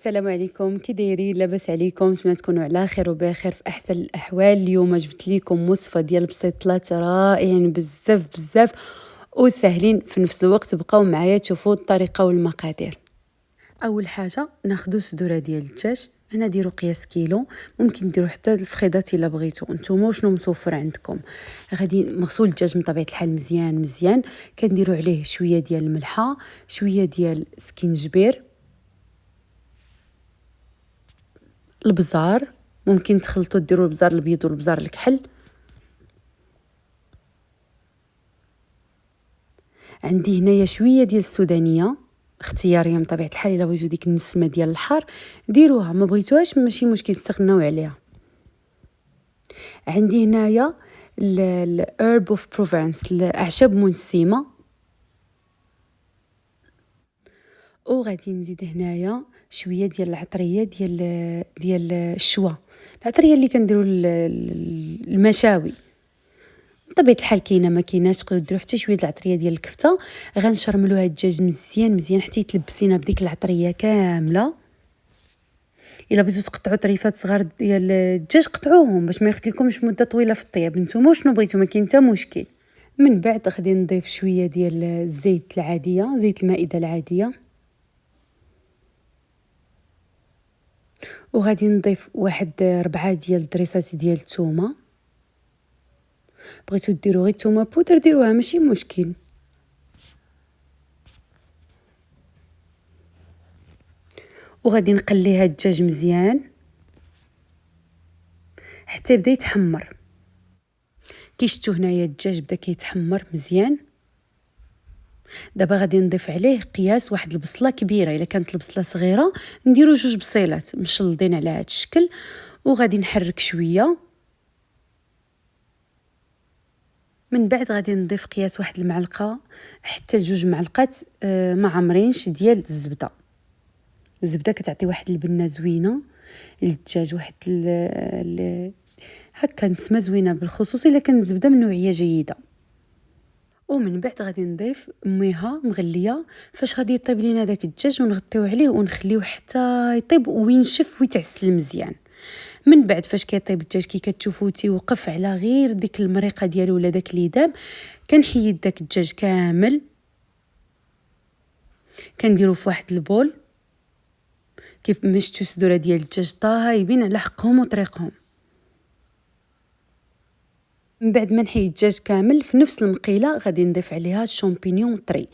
السلام عليكم، كي دايرين؟ لاباس عليكم؟ نتمنى تكونوا على خير وبخير في احسن الاحوال. اليوم جبت لكم وصفه ديال بسيطلات رائعين بزاف بزاف وسهلين في نفس الوقت. بقاو معايا تشوفوا الطريقه والمقادير. اول حاجه ناخذ صدوره ديال الدجاج. انا ديروا قياس كيلو، ممكن ديروا حتى الفخيضات الا بغيتوا نتوما شنو متوفر عندكم. غادي مغسول الدجاج من طبيعه الحال مزيان مزيان، كنديروا عليه شويه ديال الملحه، شويه ديال سكينجبير، البزار، ممكن تخلطوا ديروا البزار الابيض والبزار الكحل. عندي هنايا شويه ديال السودانيه اختياريه من طبيعه الحال، الا بغيتوا ديك النسمه ديال الحار ديروها، ما بغيتوهاش ماشي مشكل استغناو عليها. عندي هنايا الهرب اوف بروفنس، الاعشاب منسمه. وغادي نزيد هنايا شويه ديال العطريه ديال الشوا، العطريه اللي كنديروا المشاوي. بطبيعه الحال كاينه ما كايناش تقدروا ديروا حتى شويه العطريه ديال الكفته. غنشرملوها الدجاج مزيان مزيان حتى يتلبس لينا بديك العطريه كامله. الا بغيتوا تقطعوا طريفات صغار ديال الدجاج قطعوهم باش ما ياخذلكمش مده طويله في الطياب. نتوما شنو بغيتوا ما كاين حتى مشكل. من بعد غادي نضيف شويه ديال الزيت العاديه، زيت المائده العاديه، وغادي نضيف واحد 4 ديال الدريسات ديال الثومه. بغيتو ديروا غير الثومه بودر ديروها ماشي مشكل. وغادي نقليها الدجاج مزيان حتى يبدا يتحمر. كي شفتوا هنايا الدجاج بدا كيتحمر مزيان. دابا غادي نضيف عليه قياس واحد البصله كبيره، الا كانت البصله صغيره نديروا 2 بصيلات مشلضين على هذا الشكل. وغادي نحرك شويه. من بعد غادي نضيف قياس واحد المعلقه حتى 2 معلقات ما عمرينش ديال الزبده. الزبده كتعطي واحد البنه زوينه للدجاج، واحد هكا نسمه زوينه، بالخصوص الا كان الزبده من نوعيه جيده. ومن بعد غادي نضيف ميها مغليه فاش غادي يطيب لينا داك الدجاج، ونغطيو عليه ونخليوه حتى يطيب وينشف ويتعسل مزيان. من بعد فاش كيطيب الدجاج كي كتشوفوا تيوقف على غير ديك المريقه ديالو ولا داك ليدام، كنحيد داك الدجاج كامل كنديرو في واحد البول. كيف ما شفتوا الصدوره ديال الدجاج طايبين على حقهم وطريقهم. من بعد ما نحيد الدجاج كامل في نفس المقيله غادي نضيف عليها الشامبينيون طري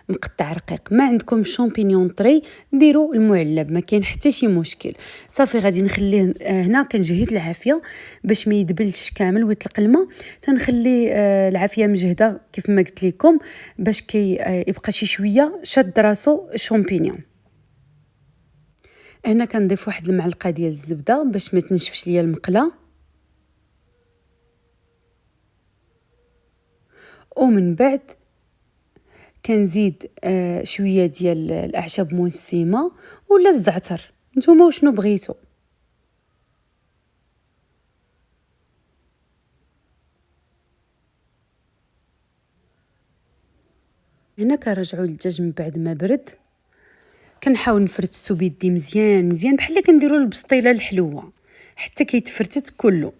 مقطع رقيق. ما عندكم شامبينيون طري ديروا المعلب، ما كاين حتى شي مشكل. صافي غادي نخليه هنا كنجهد العافيه باش ما يدبلش كامل ويطلق الماء. تنخلي العافيه مجهده كيف ما قلت لكم باش يبقى شي شويه شاد راسو الشامبينيون. هنا كنضيف واحد المعلقه ديال الزبده باش ما تنشفش ليا المقله. ومن بعد كنزيد شويه ديال الاعشاب منسمه ولا الزعتر، نتوما وشنو بغيتو. هنا كنرجعوا للدجاج من بعد ما برد. كنحاول نفرتسو بيدي مزيان مزيان بحال كنديروا البسطيله الحلوه حتى كيتفرتت كله.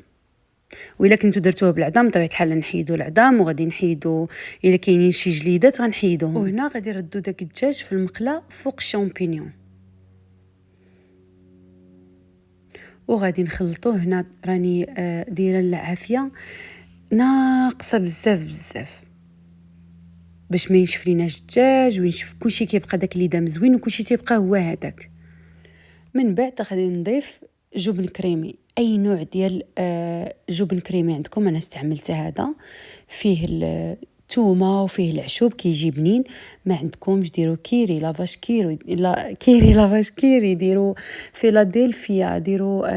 وإلا كنتو درتوه بالعظام بطبيعه الحال نحيدوا العظام، وغادي نحيدوا الا كاينين شي جليدات غنحيدوهم. وهنا غادي نردوا داك الدجاج في المقله فوق الشامبينيون وغادي نخلطوه. هنا راني دايره العافيه ناقصه بزاف بزاف باش ما ينشف ليناش الدجاج وينشف كلشي، كيبقى داك الليدام زوين وكلشي تيبقى هو هذاك. من بعد غادي نضيف جبن كريمي، اي نوع ديال جبن كريمي عندكم. انا استعملت هذا فيه الثومه وفيه العشوب كيجي بنين. ما عندكمش ديروا كيري لافاش كيري، لا كيري لافاش كيري، ديروا فيلادلفيا، ديروا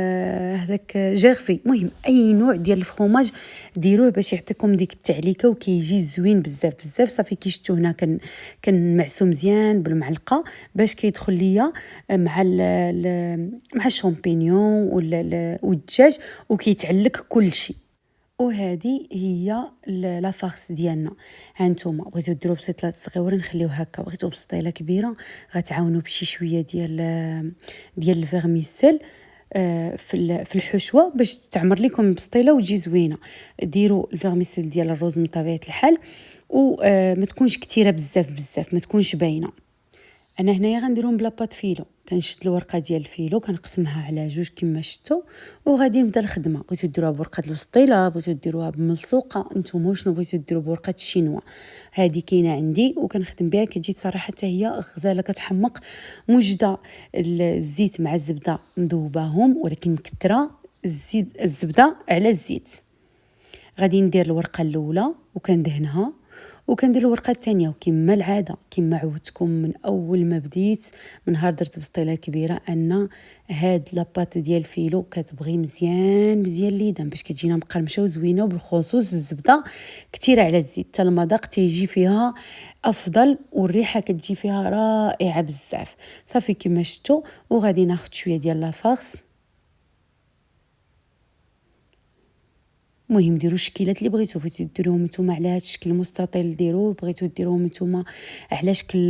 هذاك جيرفي. المهم اي نوع ديال الفرomاج ديروه باش يعطيكم ديك التعليكه وكيجي زوين بزاف بزاف. صافي كي شفتوا هنا كنمعسو مزيان بالمعلقه باش كيدخل ليا مع مع الشامبينيون والدجاج وكيتعلك كل شيء. وهذه هي لا فارس ديالنا. هانتوما بغيتو ديروا بسيطلات صغيورين نخليو هكا، بغيتو بسطيله كبيره غتعاونوا بشي شويه ديال الفيرميسيل في الحشوه باش تعمر لكم البسطيله وتجي زوينه. ديروا الفيرميسيل ديال الروز من طبيعه الحال، وما تكونش كثيره بزاف ما تكونش باينه. انا هنايا غنديرهم بلا بات فيلو، كنشد الورقه ديال الفيلو كنقسمها على جوج كما شفتوا، وغادي نبدا الخدمه. بغيتو ديروها بورقه البسطيله، بغيتو ديروها بملصوقه، نتوما شنو بغيتو ديروا بورقه الشينوا. هذه كاينه عندي وكنخدم بها، كتجي صراحه حتى هي غزاله كتحمق. موجده الزيت مع الزبده مذوباهم، ولكن كثره الزبده على الزيت. غادي ندير الورقه الاولى وكندهنها، وكندير الورقه الثانيه، وكما العاده كما عودتكم من اول ما بديت، من نهار درت بسطيله كبيره، ان هاد لاباط ديال الفيلو كتبغي مزيان ليدان باش كتجينا مقرمشه وزوينه، وبالخصوص الزبده كثيره على الزيت، حتى المذاق تيجي فيها افضل، والريحه كتجي فيها رائعه بزاف. صافي كما شفتوا، وغادي ناخذ شويه ديال لافارس. المهم ديروا الشكيلات اللي بغيتو ديروهم نتوما على هذا الشكل مستطيل، ديروه بغيتو ديروهم نتوما على شكل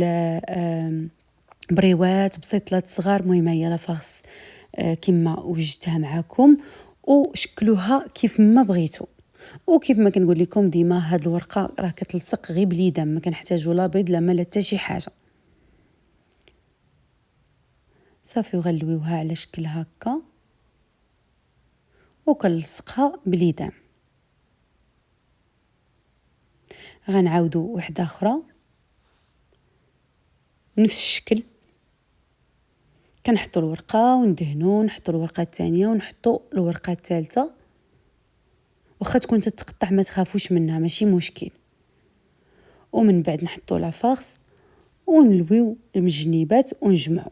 بريوات بسيطلات صغار. المهم هي لافارس كما وجدتها معكم، وشكلوها كيف ما بغيتو. وكيف ما كنقول لكم ديما، هاد الورقه راه كتلصق غير بليدام، ما كنحتاجوا لا بيض لا ما لا حتى شي حاجه. صافي وغنلويوها على شكل هكا وكنلصقها بليدام. غنعاودوا وحده اخرى نفس الشكل، كنحطوا الورقه وندهنوا، نحطوا الورقه الثانيه ونحطوا الورقه الثالثه. واخا تكون تتقطع ما تخافوش منها، ماشي مشكل. ومن بعد نحطوا لا فارس ونلويو المجنيبات ونجمعوا.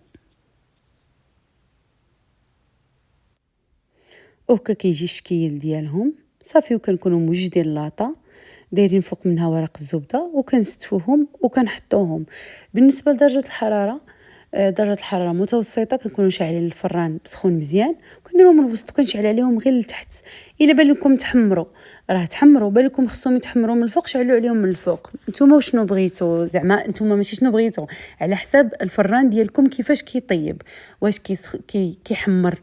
وهكا كيجي الشكل ديالهم. صافي وكنكونوا موجدين لاطه، دايرين فوق منها ورق الزبده، وكنستفوهم وكنحطوهم. بالنسبه لدرجه الحراره، درجه الحراره متوسطه، كنكونوا شاعلين الفران بسخون مزيان، كنديروهم من الوسط وكنشعل عليهم غير لتحت. الا بان لكم تحمروا راه تحمروا، بان لكم خصهم يتحمروا من الفوق شعلوا عليهم من الفوق. نتوما وشنو بغيتوا، زعما نتوما ماشي شنو بغيتوا، على حساب الفران ديالكم كيفاش كيطيب، واش كيحمر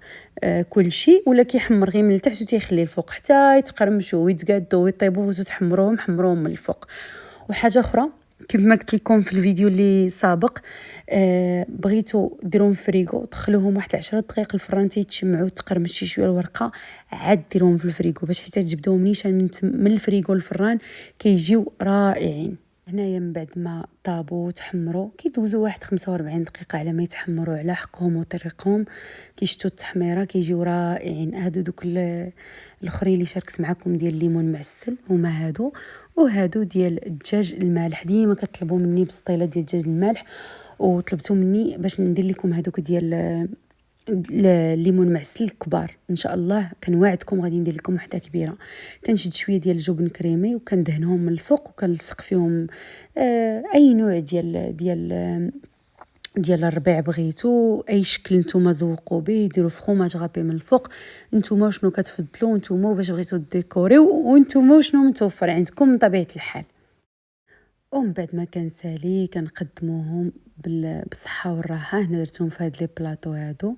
كل شيء، ولا كيحمر غير من التحت وتيخلي الفوق حتى يتقرمشوا ويتقادوا ويطيبوا وتحمروهم حمروهم من الفوق. وحاجه اخرى، كيف ما قلت لكم في الفيديو اللي سابق، بغيتوا ديروهم في الفريغو، دخلوهم واحد 10 دقائق الفران تيتشمعوا تقرمش شي شويه الورقه، عاد ديروهم في الفريغو باش حتى تجبدوهم نيشان من الفريغو للفران كيجيو رائعين. هنايا من بعد ما طابوا وتحمروا كيدوزوا واحد 45 دقيقه على ما يتحمروا على حقهم وطريقهم. كيشتوا التحميره كيجيو رائعين. هادو دوك الاخرين اللي شاركت معكم ديال الليمون معسل هما هادو، وهادو ديال الدجاج المالح. ديما كطلبوا مني بسطيله ديال الدجاج المالح، وطلبتوا مني باش ندير لكم هادوك ديال الليمون معسل كبار. ان شاء الله كنواعدكم غادي ندير لكم وحده كبيره. كنشد شويه ديال الجبن كريمي وكندهنهم من الفوق، وكنلصق فيهم اي نوع ديال الربيع بغيتو، اي شكل نتوما ذوقوا به. ديروا فخوماج غابي من الفوق، نتوما شنو كتفضلوا، نتوما باش بغيتو ديكوريو، وانتوما شنو متوفر عندكم من طبيعه الحال. ومن بعد ما كنسالي كنقدموهم بالصحه والراحه. هنا درتهم في هاد لي بلاطو هادو،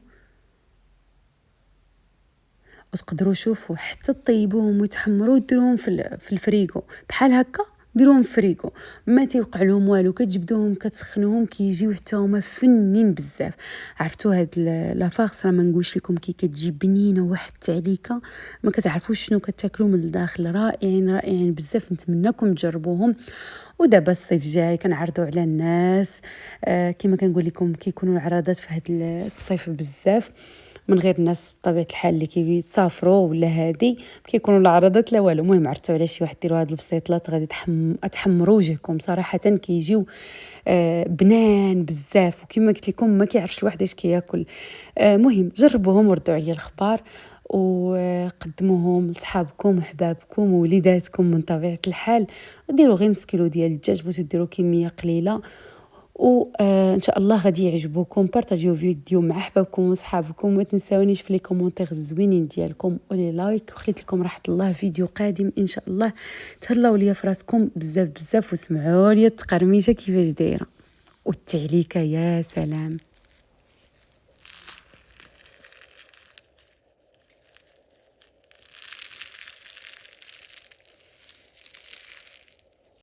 وتقدروا شوفوا حتى طيبوهم ويتحمروا وديروهم في الفريغو بحال هكا. ديروهم في الفريغو ما تيوقع لهم والو، كتجبدوهم كتسخنوهم كيجيو حتى هما فنين بزاف. عرفتوا هاد لافارس راه ما نقولش لكم كي كتجي بنينه واحد التعليكه ما كتعرفوش شنو كتاكلوا من الداخل. رائعين بزاف، نتمنىكم تجربوهم. ودابا الصيف جاي كنعرضوا على الناس، كما كنقول لكم كيكونوا العراضات في هاد الصيف بزاف، من غير الناس بطبيعه الحال اللي كيسافروا ولا هادي كيكونوا العرضات لا والو. المهم عرفتوا على شي واحد ديروا هاد البسيطلات غادي تحمروا وجهكم صراحه، كيجيو بنان بزاف. وكما قلت لكم ما كيعرفش الواحد اش كياكل. المهم جربوهم وردوا عليا الخبار، وقدموهم لصحابكم وحبابكم ووليداتكم من طبيعه الحال. ديروا غير نص كيلو ديال الدجاج، بغيتو ديروا كميه قليله وان شاء الله غادي يعجبوكم. بارطاجيو فيديو مع احبابكم وصحابكم، ما تنساونيش في لي كومونتير الزوينين ديالكم ولي لايك. وخليت لكم راحه الله فيديو قادم ان شاء الله. تهلاو ليا فراسكم بزاف بزاف، وسمعوا لي التقرميشه كيفاش دايره والتعليكه، يا سلام.